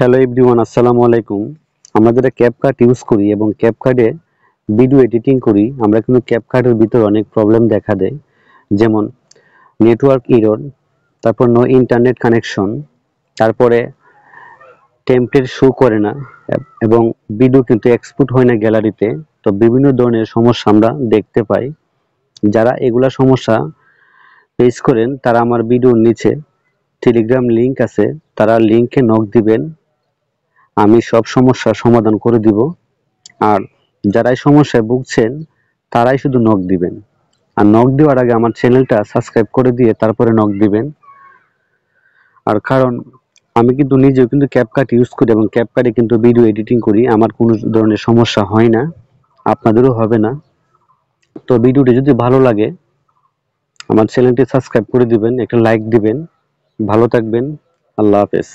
Hello everyone, আসসালামু আলাইকুম। আমরা যারা ক্যাপকাট ইউজ করি এবং ক্যাপকাটে ভিডিও এডিটিং করি, আমরা কিন্তু ক্যাপকাটের ভিতরে অনেক প্রবলেম দেখা দেয়। যেমন নেটওয়ার্ক এরর, তারপর নো ইন্টারনেট কানেকশন, তারপরে টেমপ্লেট শো করে না এবং ভিডিও কিন্তু এক্সপোর্ট হয় না গ্যালারিতে। তো বিভিন্ন ধরনের সমস্যা আমরা দেখতে পাই। যারা এগুলা সমস্যা ফেস করেন তারা আমার ভিডিওর নিচে টেলিগ্রাম লিংক আছে, তারা লিংকে নক দিবেন। আমি সব সমস্যার সমাধান করে দিব। আর যারা এই সমস্যায় ভুগছেন তারাই শুধু নক দিবেন। আর নক দেওয়ার আগে আমার চ্যানেলটা সাবস্ক্রাইব করে দিয়ে তারপরে নক দিবেন। আর কারণ আমি কিন্তু নিজেও কিন্তু ক্যাপকাট ইউজ করি এবং ক্যাপকাটে কিন্তু ভিডিও এডিটিং করি, আমার কোনো ধরনের সমস্যা হয় না, আপনাদেরও হবে না। তো ভিডিওটি যদি ভালো লাগে আমার চ্যানেলটি সাবস্ক্রাইব করে দিবেন, একটা লাইক দিবেন। ভালো থাকবেন। আল্লাহ হাফেজ।